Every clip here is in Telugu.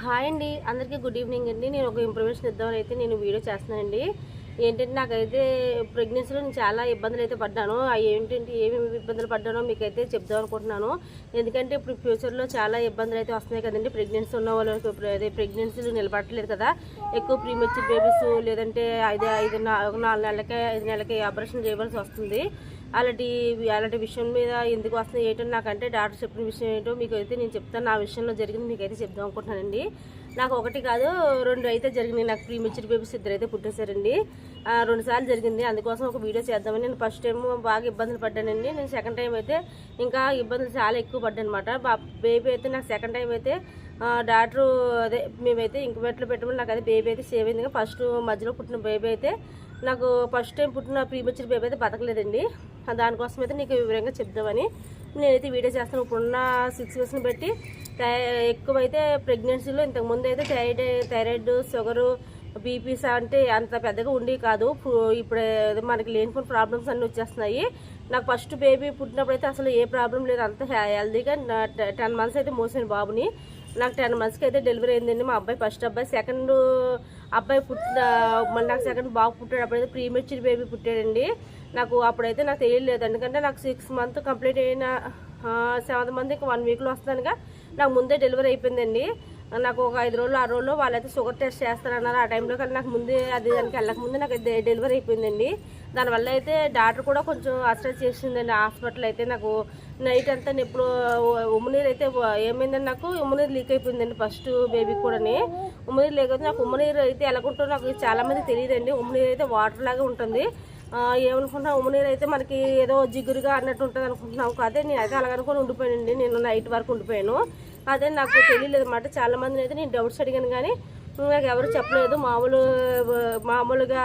హాయ్ అండి, అందరికీ గుడ్ ఈవినింగ్ అండి. నేను ఒక ఇన్ఫర్మేషన్ ఇద్దామని అయితే నేను వీడియో చేస్తున్నానండి. ఏంటంటే నాకైతే ప్రెగ్నెన్సీలో నేను చాలా ఇబ్బందులు అయితే పడ్డాను. ఏంటంటే ఏమేమి ఇబ్బందులు పడ్డానో మీకైతే చెప్దాం అనుకుంటున్నాను. ఎందుకంటే ఇప్పుడు ఫ్యూచర్లో చాలా ఇబ్బందులు అయితే వస్తున్నాయి కదండి. ప్రెగ్నెన్సీ ఉన్న వాళ్ళకి అదే ప్రెగ్నెన్సీలు నిలబడట్లేదు కదా. ఎక్కువ ప్రీమెచ్యూర్ బేబీస్ లేదంటే 4 నెలలకే 5 నెలలకే ఆపరేషన్ చేయవలసి వస్తుంది. అలాంటి విషయం మీద ఎందుకు వస్తుంది ఏంటో నాకంటే డాక్టర్ చెప్పిన విషయం ఏంటో మీకు అయితే నేను చెప్తాను. నా విషయంలో జరిగింది మీకైతే చెప్దాం అనుకుంటున్నానండి. నాకు ఒకటి కాదు 2 అయితే జరిగినాయి. నాకు ప్రీమెచ్యూర్ బేబీస్ 2 అయితే పుట్టేశారండి. 2 సార్లు జరిగింది. అందుకోసం ఒక వీడియో చేద్దామని. నేను ఫస్ట్ టైం బాగా ఇబ్బందులు పడ్డానండి. నేను సెకండ్ టైం అయితే ఇంకా ఇబ్బందులు చాలా ఎక్కువ పడ్డాను అనమాట. బేబీ అయితే నాకు సెకండ్ టైం అయితే డాక్టరు మేమైతే ఇంక్యుబేటర్లో పెట్టమని నాకు అదే బేబీ అయితే సేవ్ అయింది. ఫస్ట్ మధ్యలో పుట్టిన బేబీ అయితే నాకు ఫస్ట్ టైం పుట్టిన ప్రీమెచ్యూర్ బేబీ అయితే బతకలేదండి. దానికోసం అయితే నీకు వివరంగా చెప్దామని నేనైతే వీడియో చేస్తాను. ఇప్పుడున్న సిచ్యువేషన్ బట్టి ఎక్కువైతే ప్రెగ్నెన్సీలో ఇంతకుముందు అయితే థైరాయిడ్ షుగరు బీపీస్ అంటే అంత పెద్దగా ఉండి కాదు. ఇప్పుడు మనకి లేనిపోయిన ప్రాబ్లమ్స్ అన్నీ వచ్చేస్తున్నాయి. నాకు ఫస్ట్ బేబీ పుట్టినప్పుడు అయితే అసలు ఏ ప్రాబ్లం లేదు, అంత హెల్దీగా 10 మంత్స్ అయితే మోసాను బాబుని. నాకు 10 మంత్స్కి అయితే డెలివరీ అయిందండి. మా అబ్బాయి ఫస్ట్ అబ్బాయి. సెకండ్ అబ్బాయి మళ్ళీ నాకు సెకండ్ బాబు పుట్టాడు. అప్పుడైతే ప్రీమెచ్యూర్ బేబీ పుట్టాడండి. నాకు అప్పుడైతే నాకు తెలియలేదు, ఎందుకంటే నాకు 6 మంత్ కంప్లీట్ అయిన 7th మంత్ ఇంకా 1 వీక్లో వస్తానుగా నాకు ముందే డెలివరీ అయిపోయిందండి. నాకు ఒక 5 రోజులు 6 రోజులు వాళ్ళైతే షుగర్ టెస్ట్ చేస్తారన్నారు. ఆ టైంలో కానీ నాకు ముందే దానికి వెళ్ళకముందే నాకు డెలివరీ అయిపోయిందండి. దానివల్ల అయితే డాక్టర్ కూడా కొంచెం అసెస్ చేసిందండి. హాస్పిటల్ అయితే నాకు నైట్ అంతా ఎప్పుడు ఉమ్మనీరు అయితే ఏమైందండి, నాకు ఉమ్మనీరు లీక్ అయిపోయిందండి ఫస్ట్ బేబీకి కూడా. ఉమ్మనీరు లేకపోతే నాకు ఉమ్మనీరు అయితే ఎలాగుంటుందో నాకు చాలామంది తెలియదండి. ఉమ్మనీరు అయితే వాటర్ లాగా ఉంటుంది. ఏమనుకుంటున్నా ఉమ్మనీరు అయితే మనకి ఏదో జిగురుగా అన్నట్టు ఉంటుంది అనుకుంటున్నాం. అదే నేను అయితే అలాగనుకొని ఉండిపోయానండి. నేను నైట్ వరకు ఉండిపోయాను. అదే నాకు తెలియలేదు అన్నమాట. చాలామందిని అయితే నేను డౌట్స్ అడిగాను కానీ నాకు ఎవరు చెప్పలేదు. మామూలుగా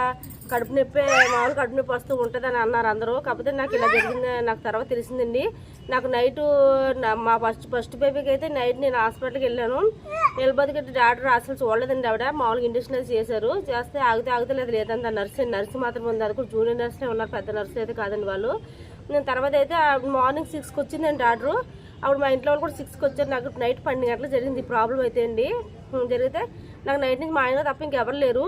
కడుపు నొప్పి వస్తూ ఉంటుందని అన్నారు అందరూ. కాకపోతే నాకు ఇలా జరిగింది నాకు తర్వాత తెలిసిందండి. నాకు నైట్ మా ఫస్ట్ బేబీకి అయితే నైట్ నేను హాస్పిటల్కి వెళ్ళాను. వెళ్ళబోతుకి డాక్టర్ అసలు చూడలేదండి. ఆవిడ మామూలుగా ఇంజక్షన్ అయితే చేస్తే ఆగుతలేదు లేదండి. నర్సు మాత్రం ఉంది. అది కూడా జూనియర్ నర్సులే ఉన్నారు, పెద్ద నర్సులు అయితే కాదండి వాళ్ళు. నేను తర్వాత అయితే మార్నింగ్ 6కి వచ్చిందండి డాక్టరు. అప్పుడు మా ఇంట్లో వాళ్ళు కూడా 6కి వచ్చారు. నాకు నైట్ 12 గంటలు జరిగింది ఈ ప్రాబ్లం అయితే అండి. జరిగితే నాకు నైట్ నుంచి మా ఆయన తప్ప ఇంకెవరు లేరు.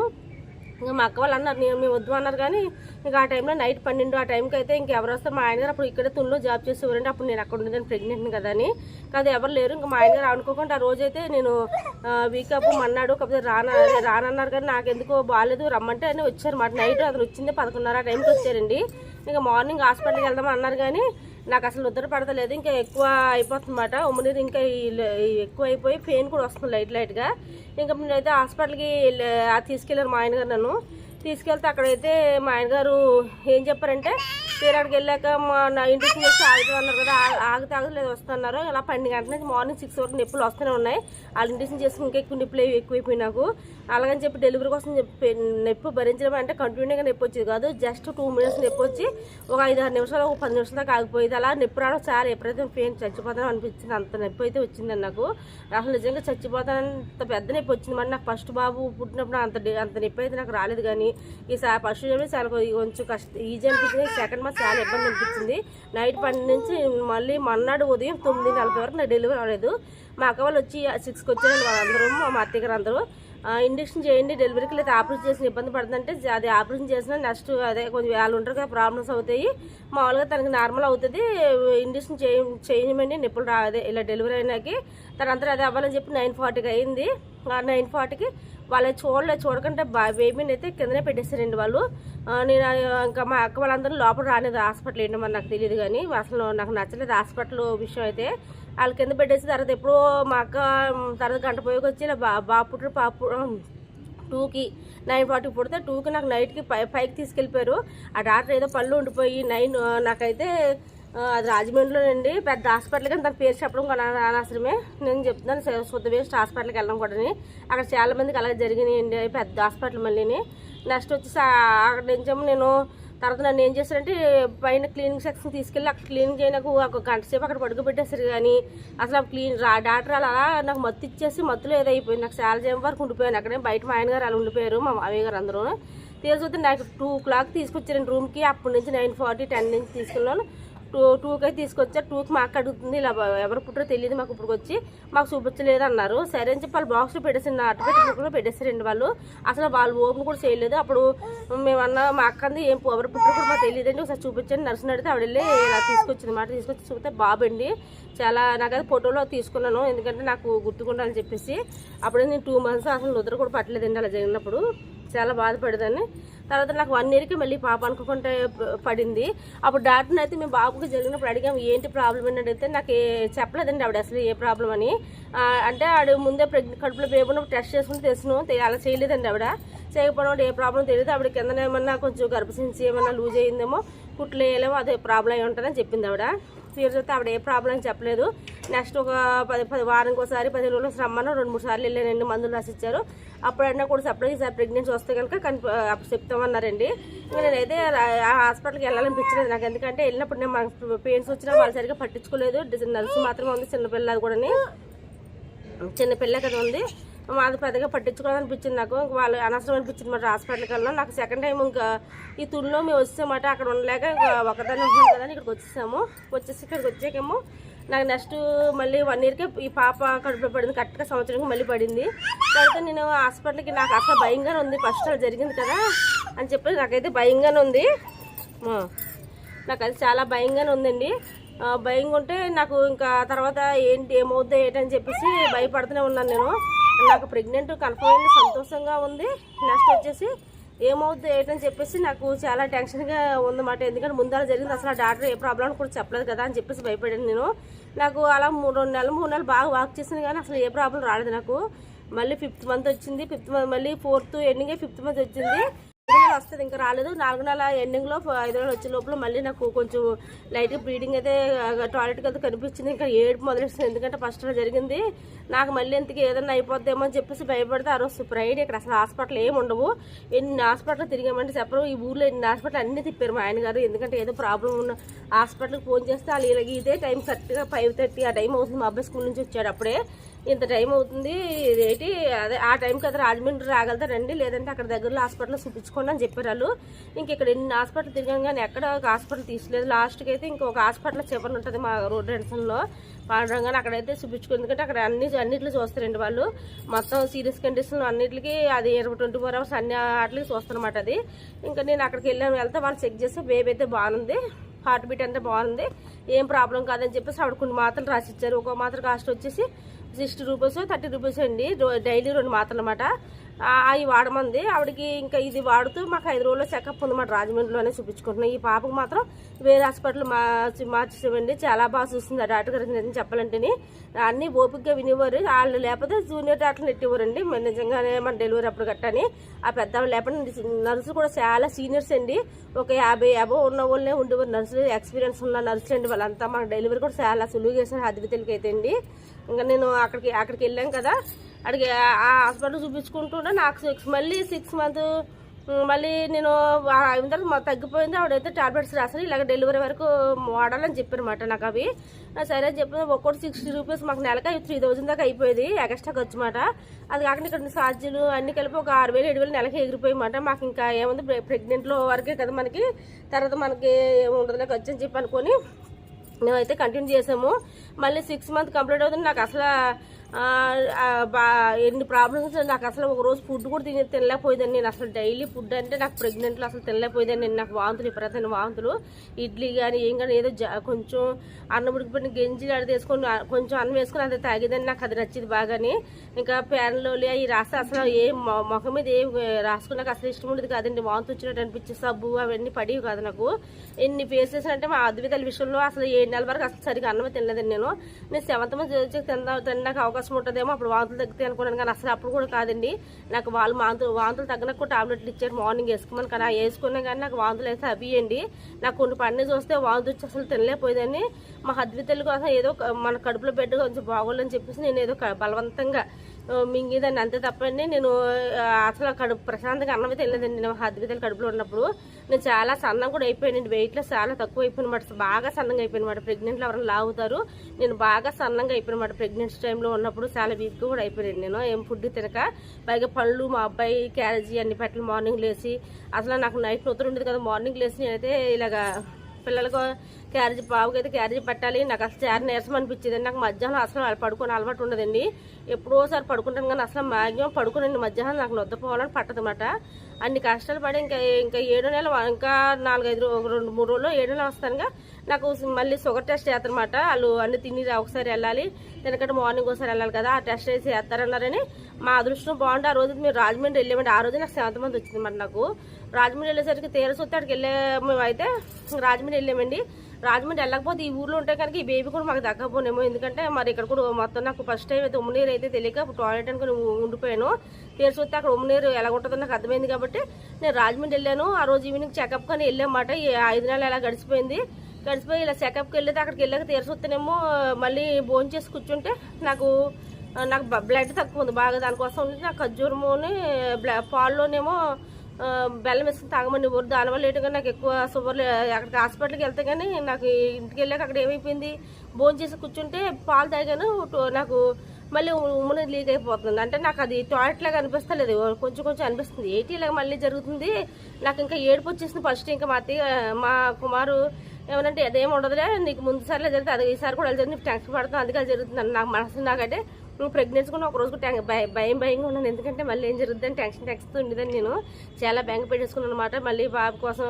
ఇంకా మా అక్క వాళ్ళు అన్నారు, మేము వద్దు అన్నారు. కానీ ఇంకా ఆ టైంలో నైట్ 12 ఆ టైంకి అయితే ఇంకెవరు వస్తారు. మా ఆయన గారు అప్పుడు ఇక్కడే తుల్లో జాబ్ చేసేవారండి. అప్పుడు నేను అక్కడ ఉండేదాన్ని ప్రెగ్నెంట్ కదా అని. కాదు ఎవరు లేరు. ఇంకా మా ఆయన గారు అనుకోకుండా ఆ రోజైతే నేను వీకప్ మన్నాడు. కాకపోతే రానన్నారు. కానీ నాకు ఎందుకో బాగాలేదు రమ్మంటే అని వచ్చారు మాట. నైట్ అతను వచ్చింది 11:30 ఆ టైంకి వచ్చారండి. ఇంకా మార్నింగ్ హాస్పిటల్కి వెళ్దామని అన్నారు కానీ నాకు అసలు ఉద్దర పడతలేదు. ఇంకా ఎక్కువ అయిపోతుందన్నమాట. ఉమ్మనీరు ఇంకా ఎక్కువ అయిపోయి పెయిన్ కూడా వస్తుంది లైట్గా. ఇంకా నేనైతే హాస్పిటల్కి తీసుకెళ్ళారు మా ఆయన గారు. నన్ను తీసుకెళ్తే అక్కడైతే మా ఆయన గారు ఏం చెప్పారంటే తీరాడికి వెళ్ళాక నా ఇంటికి వచ్చి ఆగుతుంది అన్నారు కదా. ఆగలేదు వస్తున్నారు. ఇలా 12 గంటల నుంచి మార్నింగ్ 6 వరకు నొప్పులు వస్తూనే ఉన్నాయి. వాళ్ళు ఇంటికి చేసుకుని ఇంకా ఎక్కువ నొప్పులు ఎక్కువైపోయి నాకు. అలాగని చెప్పి డెలివరీ కోసం నొప్పి భరించడం అంటే కంటిన్యూగా నొప్పి వచ్చేది కాదు. జస్ట్ 2 మినిట్స్ నొప్పి వచ్చి ఒక 5-6 నిమిషాలు ఒక 10 నిమిషాల దాకా ఆగిపోయేది. అలా నొప్పి రావడం చాలా ఎప్పుడైతే పెయిన్ చచ్చిపోతానో అనిపించింది. అంత నొప్పి అయితే వచ్చిందండి నాకు. అసలు నిజంగా చచ్చిపోతానంత పెద్ద నొప్పి వచ్చింది. మరి నాకు ఫస్ట్ బాబు పుట్టినప్పుడు అంత నొప్పి అయితే నాకు రాలేదు. కానీ ఈసారి ఫస్ట్ చాలా కొంచెం ఈజీ అనిపించింది. సెకండ్ మంత్ చాలా ఇబ్బంది అనిపించింది. నైట్ 12 నుంచి మళ్ళీ మన్నాడు ఉదయం 9:40 వరకు నాకు డెలివరీ అవ్వలేదు. మా అక్క వాళ్ళు వచ్చి 6కి వచ్చారు వాళ్ళందరూ, మా అత్తయ్య గారు అందరూ. ఇంజక్షన్ చేయండి డెలివరీకి లేదా ఆపరేషన్ చేసిన ఇబ్బంది పడుతుందంటే అది ఆపరేషన్ చేసినా నెక్స్ట్ అదే కొంచెం వాళ్ళు ఉంటారు కదా ప్రాబ్లమ్స్ అవుతాయి. మామూలుగా తనకి నార్మల్ అవుతుంది. ఇంజక్షన్ చేయమండి నొప్పులు అదే ఇలా డెలివరీ అయినాకి తనంతా అదే అవ్వాలని చెప్పి 9:40కి అయింది. 9:40కి వాళ్ళు చూడకుండా బేబీని అయితే కిందనే పెట్టేస్తారండి వాళ్ళు. నేను ఇంకా మా అక్క వాళ్ళందరూ లోపల రాలేదు హాస్పిటల్ ఏంటో మరి నాకు తెలియదు. కానీ అసలు నాకు నచ్చలేదు హాస్పిటల్ విషయం అయితే. వాళ్ళ కింద పెట్టేసి తర్వాత ఎప్పుడో మా అక్క తర్వాత గంట పోయికి వచ్చి బాబు పుట్టిన పాపు 2కి 9:40 పుడితే 2కి నాకు నైట్కి పైకి తీసుకెళ్ళిపోయారు. ఆ డాక్టర్ ఏదో పళ్ళు ఉండిపోయి 9 నాకైతే అది రాజమండ్రిలోనండి పెద్ద హాస్పిటల్. కానీ దాని పేరు చెప్పడం కూడా అనవసరమే. నేను చెప్తున్నాను శుద్ధ వేస్ట్ హాస్పిటల్కి వెళ్ళడం కూడా. అక్కడ చాలా మందికి అలాగే జరిగినాయండి పెద్ద హాస్పిటల్. మళ్ళీ నెక్స్ట్ వచ్చేసి అక్కడ నుంచేమో నేను తర్వాత నన్ను ఏం చేశారంటే పైన క్లీనింగ్ సెక్షన్ తీసుకెళ్ళి అక్కడ క్లీనింగ్ చేయడానికి ఒక గంట సేపు అక్కడ పడుకోబెట్టేశారు. కానీ అసలు డాక్టర్ అలా నాకు మత్తు ఇచ్చేసి మత్తులో ఏదో అయిపోయింది. నాకు చాలా సేపు వరకు ఉండిపోయాను అక్కడే. బయట మా ఆయన గారు అలా ఉండిపోయారు, మా మావయ్య గారు అందరూ. తీసి చూస్తే నాకు 2 o'clock తీసుకొచ్చారండి రూమ్కి. అప్పటి నుంచి 9:40 10 నుంచి తీసుకెళ్ళాను. టూకి అయితే తీసుకొచ్చారు. 2కి మా అక్క అడుగుతుంది, ఇలా ఎవరు పుట్టరో తెలియదు మాకు, ఇప్పుడు వచ్చి మాకు చూపించలేదు అన్నారు. సరే అని చెప్పి వాళ్ళు బాక్స్లో పెట్టేసి అట్టపెట్టులో పెట్టేసారండి వాళ్ళు. అసలు వాళ్ళు ఓపెన్ కూడా చేయలేదు. అప్పుడు మేమన్నా మా అక్కంది ఏం ఎవరు పుట్టరో కూడా మాకు తెలియదండి, ఒకసారి చూపించండి నర్సుని అడిగితే ఆవిడ వెళ్ళి ఇలా తీసుకొచ్చింది మాట. తీసుకొచ్చి చూపితే బాబండి చాలా, నాకైతే ఫోటోలో తీసుకున్నాను ఎందుకంటే నాకు గుర్తుకుండాలని చెప్పేసి. అప్పుడే నేను 2 months అసలు నిద్ర కూడా పట్టలేదండి అలా జరిగినప్పుడు, చాలా బాధపడేదాన్ని. తర్వాత నాకు 1 yearకి మళ్ళీ పాప అనుకోకుండా పడింది. అప్పుడు డాక్టర్ని అయితే మేము బాబుకి జరిగినప్పుడు అడిగాము ఏంటి ప్రాబ్లం అని అడిగితే నాకు చెప్పలేదండి ఆవిడ అసలు ఏ ప్రాబ్లం అని. అంటే ఆవిడ ముందే కడుపులో బేబీ ఉన్నప్పుడు టెస్ట్ చేసుకుని తెలుసును, అలా చేయలేదండి ఆవిడ. చేయకపోవడం ఏ ప్రాబ్లం తెలియదు. ఆవిడ కింద ఏమన్నా కొంచెం గర్భసించి ఏమన్నా లూజ్ అయ్యిందేమో, కుట్లు వేయలేమో అదే ప్రాబ్లం అయి ఉంటుందని చెప్పింది ఆవిడ. ఫీవర్ అయితే ఆవిడ ఏ ప్రాబ్లం అని చెప్పలేదు. నెక్స్ట్ ఒక 10 వారానికి ఒకసారి 15 రోజులు రమ్మను 2-3 సార్లు వెళ్ళానండి, మందులు రాసిచ్చారు. అప్పుడన్నా కూడా సప్లై ఈసారి ప్రెగ్నెన్సీ వస్తే కనుక అప్పుడు చెప్తామన్నారండి. నేనైతే ఆ హాస్పిటల్కి వెళ్ళాలనిపించలేదు నాకు, ఎందుకంటే వెళ్ళినప్పుడు నేను మాకు పెయిన్స్ వచ్చినా వాళ్ళు సరిగ్గా పట్టించుకోలేదు. నర్సు మాత్రమే ఉంది, చిన్నపిల్ల అది కూడా చిన్నపిల్ల కదా ఉంది, మాది పెద్దగా పట్టించుకోవాలనిపించింది నాకు. వాళ్ళు అనవసరం అనిపించింది మాట హాస్పిటల్కి వెళ్ళాం. నాకు సెకండ్ టైం ఇంకా ఈ తుల్లో మేము వచ్చేసామాట, అక్కడ ఉండలేక ఒకదాన్ని ఉంటున్నాం కదా ఇక్కడికి వచ్చేసాము. ఇక్కడికి వచ్చాకేమో నాకు నెక్స్ట్ మళ్ళీ 1 yearకే ఈ పాప కడుపులో పడింది, కరెక్ట్గా సంవత్సరానికి మళ్ళీ పడింది. తర్వాత నేను హాస్పిటల్కి నాకు అసలు భయంగానే ఉంది, ఫస్ట్ అలా జరిగింది కదా అని చెప్పి నాకైతే భయంగానే ఉంది, నాకు అది చాలా భయంగానే ఉందండి. భయంగా ఉంటే నాకు ఇంకా తర్వాత ఏంటి ఏమవుద్దో ఏంటని చెప్పేసి భయపడుతూనే ఉన్నాను నేను. నాకు ప్రెగ్నెంట్ కన్ఫర్మ్ అయింది, సంతోషంగా ఉంది. నెక్స్ట్ వచ్చేసి ఏమవుద్దో ఏంటని చెప్పేసి నాకు చాలా టెన్షన్గా ఉందన్నమాట. ఎందుకంటే ముందర జరిగింది, అసలు ఆ డాక్టర్ ఏ ప్రాబ్లం కూడా చెప్పలేదు కదా అని చెప్పేసి భయపడాను నేను. నాకు అలా 2 నెలలు 3 నెలలు బాగా వాక్ చేసాను కానీ అసలు ఏ ప్రాబ్లం రాలేదు నాకు. మళ్ళీ 5th month వచ్చింది, 5th month మళ్ళీ 4th ఎండింగే 5th month వచ్చింది. 5 నెలలు వస్తుంది ఇంకా రాలేదు. 4 నెలల ఎండింగ్లో 5 నెలలు వచ్చే లోపల మళ్ళీ నాకు కొంచెం లైట్గా బ్లీడింగ్ అయితే టాయిలెట్కి అయితే కనిపించింది. ఇంకా ఏడుపు మొదలెస్తుంది, ఎందుకంటే ఫస్ట్ అలా జరిగింది. నాకు మళ్ళీ ఇంతకీ ఏదైనా అయిపోద్దేమో అని చెప్పేసి భయపడితే ఆ రోజు ఫ్రైడే ఇక్కడ అసలు హాస్పిటల్ ఏమి ఉండవు. ఎన్ని హాస్పిటల్ తిరిగామంటే చెప్పరు, ఈ ఊర్లో ఎన్ని హాస్పిటల్ అన్నీ తిప్పారు మా ఆయన గారు. ఎందుకంటే ఏదో ప్రాబ్లం ఉన్న హాస్పిటల్కి ఫోన్ చేస్తే వాళ్ళు ఇలాగ ఇదే టైం కరెక్ట్గా 5:30 ఆ టైం అవుతుంది. మా అబ్బాయి స్కూల్ నుంచి వచ్చాడు, అప్పుడే ఇంత టైం అవుతుంది ఏంటి అదే ఆ టైంకి కదా రాజమండ్రి రాగలుగుతారండి, లేదంటే అక్కడ దగ్గరలో హాస్పిటల్లో చూపించుకోండి అని చెప్పారు వాళ్ళు. ఇంక ఇక్కడ ఎన్ని హాస్పిటల్ తిరిగాం కానీ ఎక్కడ ఒక హాస్పిటల్ తీసలేదు. లాస్ట్కి అయితే ఇంకొక హాస్పిటల్ చివరి ఉంటుంది మా రోడ్ రెన్సన్లో పాండ్రంగానే, అక్కడైతే చూపించుకో. ఎందుకంటే అక్కడ అన్నిట్లో చూస్తారండి వాళ్ళు, మొత్తం సీరియస్ కండిషన్ అన్నిటికీ అది 24 hours అన్ని వాటికి చూస్తారన్నమాట అది. ఇంకా నేను అక్కడికి వెళ్తే వాళ్ళు చెక్ చేస్తే బేబీ అయితే బాగుంది, హార్ట్ బీట్ అంటే బాగుంది, ఏం ప్రాబ్లం కాదని చెప్పేసి ఆవిడ కొన్ని మాత్రలు రాసిచ్చారు. ఒక మాత్ర కాస్ట్ వచ్చేసి 60 రూపీస్ 30 రూపీస్ అండి, డైలీ 2 మాత్రలు అన్నమాట. అవి వాడమంది ఆవిడకి. ఇంకా ఇది వాడుతూ మాకు 5 రోజుల్లో చెకప్ ఉందన్నమాట, రాజమండ్రిలోనే చూపించుకుంటున్నాం. ఈ పాపకు మాత్రం వేరే హాస్పిటల్ మార్చేసామండి, చాలా బాగా చూస్తుంది ఆ డాక్టర్ గారు. నిజం చెప్పాలంటేనే అన్నీ ఓపికగా వినేవారు, వాళ్ళు లేకపోతే జూనియర్ డాక్టర్లు నెట్టేవారండి నిజంగానే మన డెలివరీ అప్పుడు గట్టని. ఆ పెద్దవాళ్ళు లేకపోతే నర్సులు కూడా చాలా సీనియర్స్ అండి, ఒక 50 ఉన్న వాళ్ళే ఉండేవారు నర్సులు, ఎక్స్పీరియన్స్ ఉన్న నర్సులు అండి వాళ్ళంతా. మాకు డెలివరీ కూడా చాలా సులువుగా చేశారు అద్వితలకి అయితే అండి. ఇంకా నేను అక్కడికి వెళ్ళాం కదా, అడిగి ఆ హాస్పిటల్ చూపించుకుంటుంటే నాకు మళ్ళీ 6 months మళ్ళీ నేను అయిన తర్వాత తగ్గిపోయింది. ఆవిడైతే టాబ్లెట్స్ రాసారు, ఇలాగ డెలివరీ వరకు వాడాలని చెప్పారన్నమాట నాకు. అవి సరే అని చెప్పిన ఒక్కొక్కటి 60 రూపీస్, మాకు నెలకి 3000 దాకా అయిపోయేది ఎక్స్ట్రా ఖర్చు మాట. అది కాకుండా ఇక్కడ ఛార్జీలు అన్ని కలిపి ఒక 6000 7000 నెలకి ఎగిరిపోయమాట. మాకు ఇంకా ఏముంది ప్రెగ్నెంట్లో వరకే కదా మనకి, తర్వాత మనకి ఏముండదులే ఖర్చు అని చెప్పి అనుకొని మేమైతే కంటిన్యూ చేసాము. మళ్ళీ 6 months కంప్లీట్ అవుతుంది. నాకు అసలు ఎన్ని ప్రాబ్లమ్స్, నాకు అసలు ఒక రోజు ఫుడ్ కూడా తినలేకపోయేదాన్ని నేను. అసలు డైలీ ఫుడ్ అంటే నాకు ప్రెగ్నెంట్లో అసలు తినలేకపోయేదాన్ని నేను. నాకు వాంతులు, విపరీతమైన వాంతులు, ఇడ్లీ కానీ ఏం కానీ ఏదో కొంచెం అన్నం ఉడికిపోయిన గెంజి అడిగి వేసుకొని కొంచెం అన్నం వేసుకొని అంతే తాగేదాన్ని. నాకు అది నచ్చింది బాగాని. ఇంకా ప్యాన్లో అవి రాస్తే అసలు ఏం ముఖం మీద ఏం రాసుకున్నాక అసలు ఇష్టం ఉండేది కాదండి, వాంతు వచ్చినట్టు అనిపించే సబ్బు అవన్నీ పడేవి కాదు నాకు. ఎన్ని ఫేస్ చేసానంటే మా అద్వితల విషయంలో అసలు 7 నెలల వరకు అసలు సరిగ్గా అన్నమే తినలేదండి నేను. 7th month తినడానికి అవకాశం ఉంటుందేమో, అప్పుడు వాంతులు తగ్గితే అనుకున్నాను కానీ అసలు అప్పుడు కూడా కాదండి. నాకు వాళ్ళు వాంతులు తగ్గినకు టాబ్లెట్లు ఇచ్చారు మార్నింగ్ వేసుకోమని, కానీ వేసుకున్నా కానీ నాకు వాంతులు అయితే అవ్వండి. నాకు కొన్ని పన్ను చూస్తే వాంతులు వచ్చి అసలు తినలేకపోయేదాన్ని. మా అద్వితల కోసం ఏదో మన కడుపులో బెడ్ కొంచెం బాగోళ్ళని చెప్పేసి నేను ఏదో బలవంతంగా మింగిదాన్ని అంతే తప్పండి. నేను అసలు ప్రశాంతంగా అన్నం అయితే వెళ్ళలేదండి. నేను అద్వితల కడుపులో ఉన్నప్పుడు నేను చాలా సన్నం కూడా అయిపోయానండి, వెయిట్లో చాలా తక్కువ అయిపోయినమాట, బాగా సన్నంగా అయిపోయినమాట. ప్రెగ్నెంట్లో ఎవరైనా లాగుతారు, నేను బాగా సన్నంగా అయిపోయినమాట. ప్రెగ్నెన్సీ టైంలో ఉన్నప్పుడు చాలా వీక్గా కూడా అయిపోయాను నేను, ఏం ఫుడ్ తినక. పైగా పళ్ళు మా అబ్బాయి క్యారేజీ అన్ని పెట్టలు మార్నింగ్ లేచి, అసలు నాకు నైట్ నొత్తు ఉండేది కదా, మార్నింగ్ లేచి నేనైతే ఇలాగా పిల్లలకు క్యారేజీ బాబుకి అయితే క్యారేజీ పెట్టాలి. నాకు అసలు చాలా నీరసం అనిపించేది. నాకు మధ్యాహ్నం అసలు పడుకొని అలవాటు ఉండదండి. ఎప్పుడోసారి పడుకుంటాను కానీ అసలు మ్యాక్సిమం పడుకుని మధ్యాహ్నం నాకు నిద్రపోవాలని పట్టదన్నమాట. అన్ని కష్టాలు పడి ఇంకా 7 నెలలు ఇంకా 4-5 2-3 రోజులు 7 నెలలు వస్తానుగా నాకు మళ్ళీ షుగర్ టెస్ట్ చేస్తారనమాట. వాళ్ళు అన్ని తిని ఒకసారి వెళ్ళాలి, ఎందుకంటే మార్నింగ్ ఒకసారి వెళ్ళాలి కదా, ఆ టెస్ట్ చేసి చేస్తారన్నారని మా అదృష్టం బాగుంటే ఆ రోజు మేము రాజమండ్రి వెళ్ళామండి. ఆ రోజు నాకు 7 మంది వచ్చింది మరి. నాకు రాజమండ్రి వెళ్ళేసరికి తీరసొత్తి అక్కడికి వెళ్ళాము. అయితే రాజమండ్రి వెళ్ళామండి. రాజమండ్రి వెళ్ళకపోతే ఈ ఊర్లో ఉంటే కనుక ఈ బేబీ కూడా మాకు దక్కపోనేమో, ఎందుకంటే మరి ఇక్కడ కూడా మొత్తం నాకు ఫస్ట్ టైం అయితే ఉమ్మనీరు అయితే తెలియక టాయిలెట్ అనుకుని ఉండిపోయాను. తీరసొత్తి అక్కడ ఉమ్మనీరు ఎలా ఉంటుందో నాకు అర్థమైంది కాబట్టి నేను రాజమండ్రి వెళ్ళాను. ఆ రోజు ఈవినింగ్ చెకప్ కానీ వెళ్ళామాట. 5 నెలలు ఎలా గడిచిపోయి ఇలా చెకప్కి వెళ్ళితే అక్కడికి వెళ్ళాక తీరసొత్తేనేమో మళ్ళీ భోజనం చేసి కూర్చుంటే నాకు బ్లడ్ తక్కువ ఉంది బాగా. దానికోసం నాకు ఖర్జూరముని పాల్లోనేమో బెల్లం వేసుకుని తాగమని ఊరు. దానివల్ల ఏంటంటే నాకు ఎక్కువ షుగర్. అక్కడికి హాస్పిటల్కి వెళ్తే కానీ నాకు ఇంటికి వెళ్ళాక అక్కడ ఏమైపోయింది, భోజనం చేసి కూర్చుంటే పాలు తాగాను, నాకు మళ్ళీ ఉమ్మని లీక్ అయిపోతుంది. అంటే నాకు అది టాయిలెట్ లాగా అనిపిస్తలేదు, కొంచెం అనిపిస్తుంది. లాగా మళ్ళీ జరుగుతుంది. నాకు ఇంకా ఏడుపు వచ్చేసింది ఫస్ట్. ఇంకా మా కుమారు ఏమనంటే అదేం ఉండదులే, నీకు ముందు సార్లే జరుగుతుంది, అది ఈసారి కూడా జరుగుతుంది, నీకు టెన్షన్ పడుతుంది, అందుకే అది జరుగుతుంది అని నాకు మనసు. నాకంటే నువ్వు ప్రెగ్నెన్సీ కూడా ఒక రోజు భయంగా ఉన్నాను, ఎందుకంటే మళ్ళీ ఏం జరుగుతుందని టెన్షన్ ఉండేదని నేను చాలా బెంగ పెట్టేసుకున్నాను అనమాట. మళ్ళీ బాబు కోసం,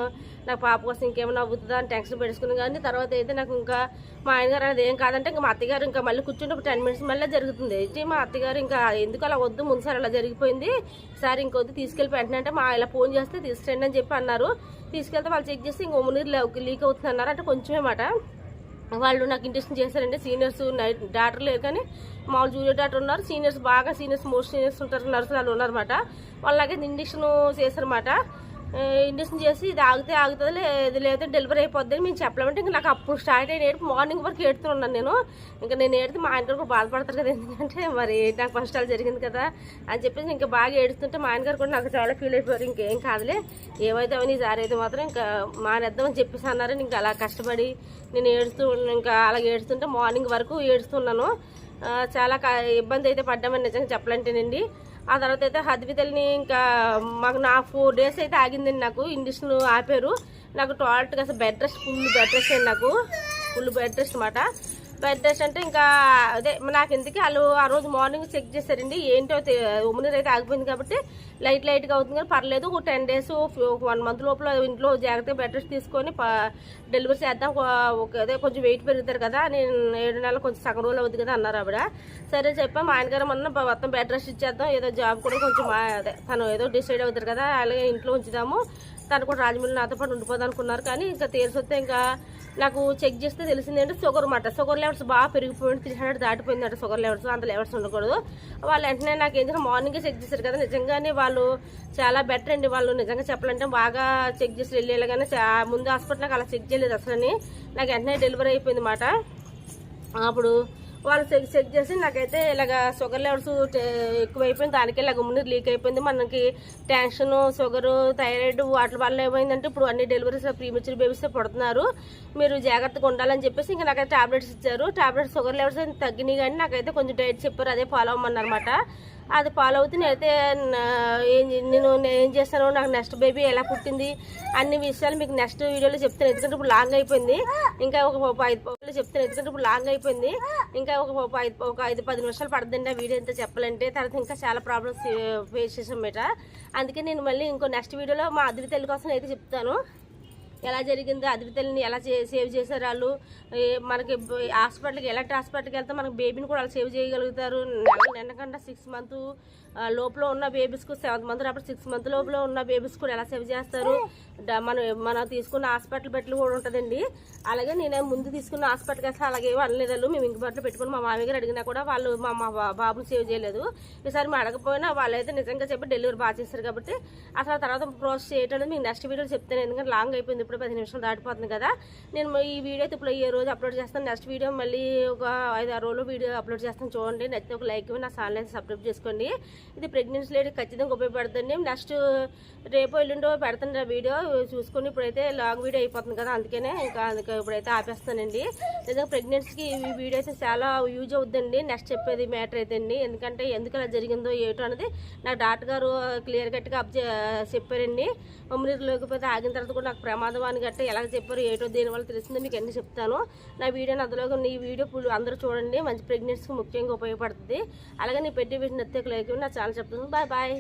నాకు పాప కోసం ఇంకేమైనా అవుతుందా అని టెన్షన్ పెట్టేసుకున్నాను. కానీ తర్వాత అయితే నాకు ఇంకా మా ఆయనగారు అది ఏం కాదంటే ఇంకా మా అత్తగారు ఇంకా మళ్ళీ కూర్చుంటే 10 మినిట్స్ మళ్ళీ జరుగుతుంది. అయితే మా అత్తగారు ఇంకా ఎందుకు అలా వద్దు, ముందుసారి అలా జరిగిపోయింది, ఈసారి ఇంకొద్దు తీసుకెళ్ళి పెట్టిన అంటే మా ఇలా ఫోన్ చేస్తే తీసుకురండి అని చెప్పి అన్నారు. తీసుకెళ్తే వాళ్ళు చెక్ చేస్తే ఇంకో ఉమ్మనీరు లీక్ అవుతుంది అన్నారు. అంటే కొంచెమే మాట. వాళ్ళు నాకు ఇంజెక్షన్ చేశారండి. సీనియర్స్ డాక్టర్ లేరు కానీ మామూలు జూనియర్ డాక్టర్ ఉన్నారు, సీనియర్స్ బాగా మోస్ట్ సీనియర్స్ ఉంటారు, నర్సులు వాళ్ళు ఉన్నారన్నమాట. వాళ్ళకి ఇంజెక్షన్ చేశారన్నమాట. ఇంజెక్షన్ చేసి ఇది ఆగుతుంది లేదా డెలివరీ అయిపోద్ది అని మేము చెప్పలేమంటే ఇంకా నాకు అప్పుడు స్టార్ట్ అయిన ఏడుపు మార్నింగ్ వరకు ఏడుతున్నాను నేను. ఇంకా నేను ఏడితే మా ఆయన కూడా బాధపడతారు కదా, ఎందుకంటే మరి నాకు ఫస్ట్ అలా జరిగింది కదా అని చెప్పేసి ఇంకా బాగా ఏడుస్తుంటే మా ఆయనగారు కూడా నాకు చాలా ఫీల్ అయిపోయారు. ఇంకేం కాదులే, ఏమైతే అవన్నీ జారి అయితే మాత్రం ఇంకా మానేద్దామని చెప్పేసి అన్నారు. ఇంకా అలా కష్టపడి నేను ఇంకా అలాగే ఏడుస్తుంటే మార్నింగ్ వరకు ఏడుస్తున్నాను. చాలా ఇబ్బంది అయితే పడ్డామని నిజంగా చెప్పాలంటేనండి. ఆ తర్వాత అయితే హద్వితల్ని ఇంకా మాకు 4 డేస్ అయితే ఆగిందండి. నాకు ఇంజక్షన్ ఆపారు. నాకు టాయిలెట్గా అసలు bed rest, full bed rest అండి, నాకు ఫుల్ బెడ్ రెస్ట్ అనమాట. బెడ్ రెస్ట్ అంటే ఇంకా అదే నాకు ఎందుకు వాళ్ళు ఆ రోజు మార్నింగ్ చెక్ చేశారండి. ఏంటో ఉమ్మనీరు అయితే ఆగిపోయింది కాబట్టి లైట్గా అవుతుంది కానీ పర్లేదు, ఒక 10 డేస్ 1 మంత్ లోపల ఇంట్లో జాగ్రత్తగా బెడ్ రెస్ట్ తీసుకొని డెలివరీ చేద్దాం, అదే కొంచెం వెయిట్ పెరుగుతారు కదా, నేను 7 నెలలు కొంచెం సగం రోజులు అవుతుంది కదా అన్నారు ఆవిడ. సరే చెప్పా మా ఆయనగారు మొత్తం బెడ్ రెస్ట్ ఇచ్చేద్దాం, ఏదో జాబ్ కూడా కొంచెం అదే తను ఏదో డిసైడ్ అవుతారు కదా, అలాగే ఇంట్లో ఉంచుదాము, తను కూడా రాజమండ్రి నాతో పాటు ఉండిపోదాం అనుకున్నారు. కానీ ఇంకా తీర్చొస్తే ఇంకా నాకు చెక్ చేస్తే తెలిసింది అంటే షుగర్ అన్నమాట. షుగర్ లెవెల్స్ బాగా పెరిగిపోయింది, 300 దాటిపోయిందంట షుగర్ లెవెల్స్. అంత లెవెల్స్ ఉండకూడదు. వాళ్ళు వెంటనే నాకు ఏంటంటే మార్నింగే చెక్ చేశారు కదా, నిజంగానే వాళ్ళు చాలా బెటర్ అండి. వాళ్ళు నిజంగా చెప్పాలంటే బాగా చెక్ చేసి వెళ్ళేలా, కానీ ముందు హాస్పిటల్కి అలా చెక్ చేయలేదు అసలు. నాకు వెంటనే డెలివరీ అయిపోయింది అన్నమాట. అప్పుడు వాళ్ళు చెక్ చేసి నాకైతే ఇలాగ షుగర్ లెవెల్స్ ఎక్కువైపోయింది, దానికి ఇలాగ ఉమ్మనీరు లీక్ అయిపోయింది. మనకి టెన్షన్, షుగరు, థైరాయిడ్ వాటి వల్ల ఏమైందంటే ఇప్పుడు అన్ని డెలివరీస్ ప్రీమెచ్యూర్ బేబీస్ పడుతున్నారు, మీరు జాగ్రత్తగా ఉండాలని చెప్పేసి ఇంకా నాకైతే టాబ్లెట్స్ ఇచ్చారు. టాబ్లెట్స్ షుగర్ లెవెల్స్ తగ్గినాయి కానీ నాకైతే కొంచెం డైట్ చెప్పారు, అదే ఫాలో అవ్వమన్నమాట. అది ఫాలో అవుతూ నేనైతే నేను ఏం చేస్తాను, నాకు నెక్స్ట్ బేబీ ఎలా పుట్టింది అన్ని విషయాలు మీకు నెక్స్ట్ వీడియోలో చెప్తాను, ఎందుకంటే ఇప్పుడు లాంగ్ అయిపోయింది. ఇంకా ఒక 5 చెప్తాను, ఎందుకంటే ఇప్పుడు లాంగ్ అయిపోయింది. ఇంకా ఒక 5-10 నిమిషాలు పడుతుందండి ఆ వీడియో అంతా చెప్పాలంటే. తర్వాత ఇంకా చాలా ప్రాబ్లమ్స్ ఫేస్ చేసాం బేట. అందుకే నేను మళ్ళీ ఇంకో నెక్స్ట్ వీడియోలో మా అదిరి తల్లి కోసం అయితే చెప్తాను, ఎలా జరిగిందో, అదిరితల్లిని ఎలా సేవ్ చేశారు వాళ్ళు, మనకి హాస్పిటల్కి ఎలాంటి హాస్పిటల్కి వెళ్తే మనకి బేబీని కూడా వాళ్ళు సేవ్ చేయగలుగుతారు. నెలకంటే 6 మంత్ లోపల ఉన్న బేబీస్కు 7th మంత్ అప్పుడు 6 మంత్ లోపల ఉన్న బేబీస్ కూడా ఎలా సేవ్ చేస్తారు. మనం తీసుకున్న హాస్పిటల్ బట్టలు కూడా ఉంటుందండి. అలాగే నేను ముందు తీసుకున్న హాస్పిటల్కి అసలు అలాగే అనలేదు, మేము ఇంక బట్టలు పెట్టుకుని మా మామయ్య గారు అడిగినా కూడా వాళ్ళు మా బాబుని సేవ్ చేయలేదు. ఈసారి మేము అడగపోయినా వాళ్ళైతే నిజంగా చెప్పి డెలివరీ బాగా చేస్తారు కాబట్టి అసలు తర్వాత ప్రాసెస్ చేయటం మీకు నెక్స్ట్ వీడియోలో చెప్తాను, ఎందుకంటే లాంగ్ అయిపోయింది, ఇప్పుడు 10 నిమిషాలు దాటిపోతుంది కదా. నేను ఈ వీడియో అయితే ఇప్పుడు ఈ రోజు అప్లోడ్ చేస్తాను, నెక్స్ట్ వీడియో మళ్ళీ ఒక 5-6 రోజులు వీడియో అప్లోడ్ చేస్తాను. చూడండి, నచ్చితే ఒక లైక్ ఇవ్వండి, నా ఛానల్ అయితే సబ్స్క్రైబ్ చేసుకోండి. ఇది ప్రెగ్నెన్సీ లేడీ ఖచ్చితంగా ఉపయోగపడుతుంది. నెక్స్ట్ రేపో ఎల్లుండో పెడుతుంది వీడియో చూసుకొని, ఇప్పుడైతే లాంగ్ వీడియో అయిపోతుంది కదా, అందుకనే ఇంకా ఇప్పుడైతే ఆపేస్తానండి. నిజంగా ప్రెగ్నెన్సీకి ఈ వీడియో అయితే చాలా యూజ్ అవుతుందండి. నెక్స్ట్ చెప్పేది మ్యాటర్ అయితే అండి, ఎందుకంటే ఎందుకు అలా జరిగిందో ఏటో అనేది నాకు డాక్టర్ గారు క్లియర్ కట్గా చెప్పారండి. ఉమ్మనీరు లేకపోతే ఆగిన తర్వాత కూడా నాకు ప్రమాదం చదవని గట్ట ఎలా చెప్పారు ఏటో దేనివల్ల తెలిసిందో మీకు అన్నీ చెప్తాను. నా వీడియోని అందులో నీ వీడియో అందరూ చూడండి, మంచి ప్రెగ్నెన్సీకి ముఖ్యంగా ఉపయోగపడుతుంది. అలాగే నీ పెట్టే వీడియో నచ్చితే లైక్ నా ఛానల్ చెప్తాను. Bye bye.